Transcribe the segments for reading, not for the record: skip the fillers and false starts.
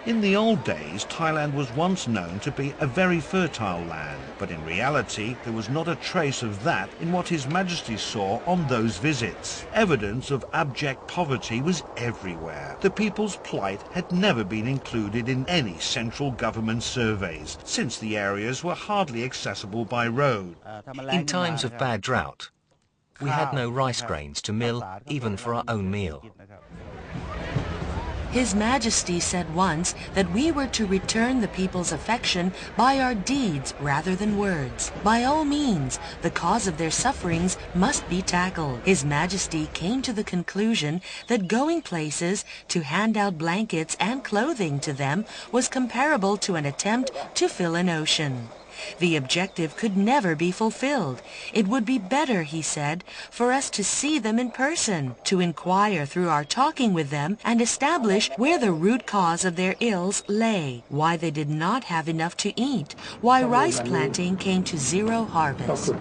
In the old days, Thailand was once known to be a very fertile land, but in reality there was not a trace of that in what His Majesty saw on those visits. Evidence of abject poverty was everywhere. The people's plight had never been included in any central government surveys, since the areas were hardly accessible by road. In times of bad drought, we had no rice grains to mill even for our own meal. His Majesty said once that we were to return the people's affection by our deeds rather than words. By all means, the cause of their sufferings must be tackled. His Majesty came to the conclusion that going places to hand out blankets and clothing to them was comparable to an attempt to fill an ocean. The objective could never be fulfilled. It would be better, he said, for us to see them in person, to inquire through our talking with them and establish where the root cause of their ills lay, why they did not have enough to eat, why rice planting came to zero harvest.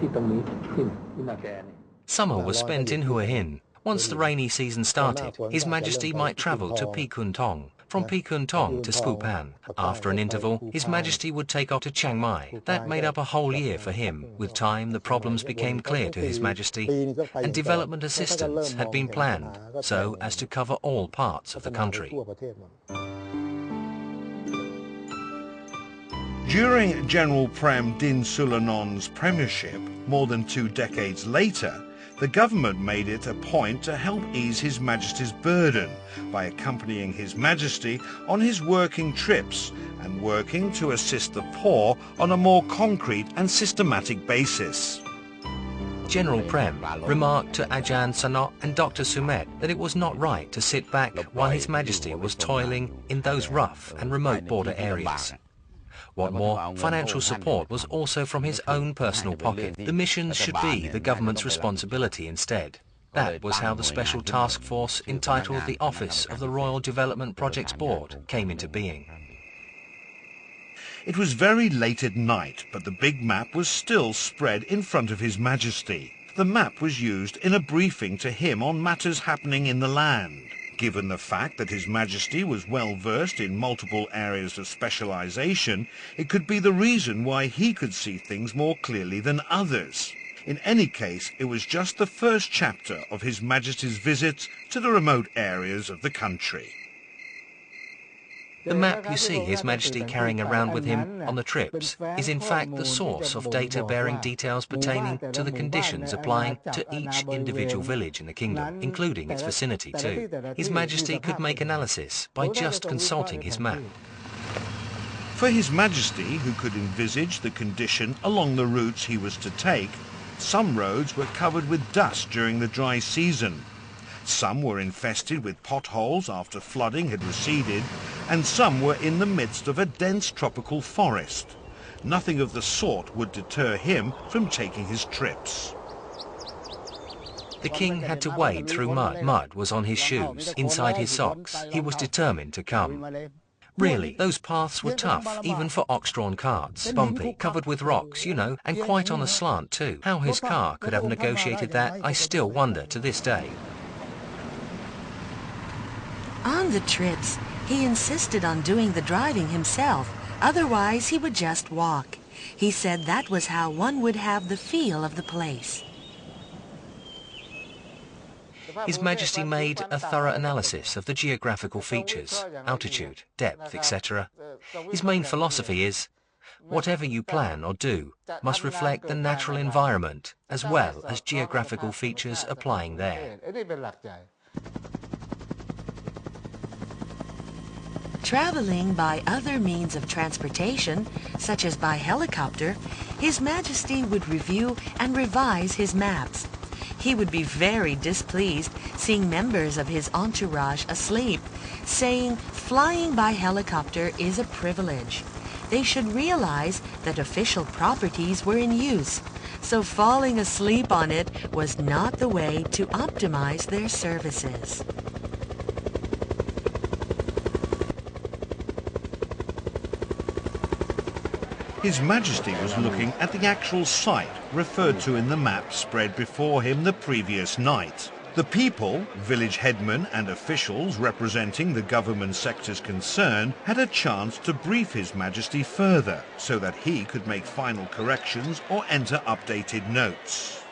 Summer was spent in Hua Hin. Once the rainy season started, His Majesty might travel to Pi Kun Thong, from Pi Kun Thong to Spupan. After an interval, His Majesty would take off to Chiang Mai. That made up a whole year for him. With time, the problems became clear to His Majesty, and development assistance had been planned so as to cover all parts of the country. During General Prem Din Sulanon's premiership, more than 2 decades later, the government made it a point to help ease His Majesty's burden by accompanying His Majesty on his working trips and working to assist the poor on a more concrete and systematic basis. General Prem remarked to Ajahn Sanot and Dr. Sumet that it was not right to sit back while His Majesty was toiling in those rough and remote border areas. What more, financial support was also from his own personal pocket. The missions should be the government's responsibility instead. That was how the special task force entitled the Office of the Royal Development Projects Board came into being. It was very late at night, but the big map was still spread in front of His Majesty. The map was used in a briefing to him on matters happening in the land. Given the fact that His Majesty was well versed in multiple areas of specialization, it could be the reason why he could see things more clearly than others. In any case, it was just the first chapter of His Majesty's visits to the remote areas of the country. The map you see His Majesty carrying around with him on the trips is in fact the source of data bearing details pertaining to the conditions applying to each individual village in the kingdom, including its vicinity too. His Majesty could make analysis by just consulting his map. For His Majesty, who could envisage the condition along the routes he was to take, some roads were covered with dust during the dry season. Some were infested with potholes after flooding had receded, and some were in the midst of a dense tropical forest. Nothing of the sort would deter him from taking his trips. The king had to wade through mud. Mud was on his shoes, inside his socks. He was determined to come. Really, those paths were tough, even for ox-drawn carts. Bumpy, covered with rocks, you know, and quite on a slant too. How his car could have negotiated that, I still wonder to this day. On the trips, he insisted on doing the driving himself, otherwise he would just walk. He said that was how one would have the feel of the place. His Majesty made a thorough analysis of the geographical features, altitude, depth, etc. His main philosophy is, whatever you plan or do must reflect the natural environment as well as geographical features applying there. Traveling by other means of transportation, such as by helicopter, His Majesty would review and revise his maps. He would be very displeased seeing members of his entourage asleep, saying flying by helicopter is a privilege. They should realize that official properties were in use, so falling asleep on it was not the way to optimize their services. His Majesty was looking at the actual site referred to in the map spread before him the previous night. The people, village headmen and officials representing the government sectors concerned had a chance to brief His Majesty further so that he could make final corrections or enter updated notes.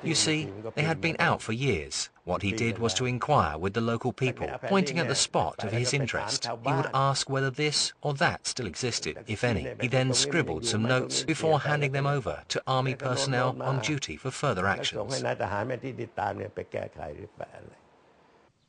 You see, they had been out for years. What he did was to inquire with the local people, pointing at the spot of his interest. He would ask whether this or that still existed, if any. He then scribbled some notes before handing them over to army personnel on duty for further actions.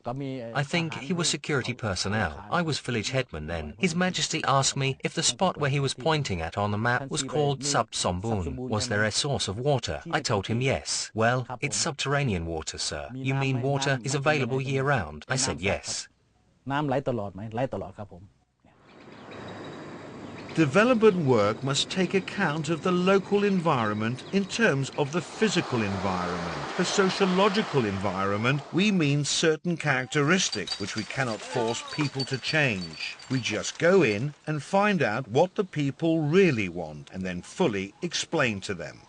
I think he was security personnel. I was village headman then. His Majesty asked me if the spot where he was pointing at on the map was called Sub Sombun. Was there a source of water? I told him yes. Well, it's subterranean water, sir. You mean water is available year-round? I said yes. Development work must take account of the local environment in terms of the physical environment. For sociological environment, we mean certain characteristics which we cannot force people to change. We just go in and find out what the people really want and then fully explain to them.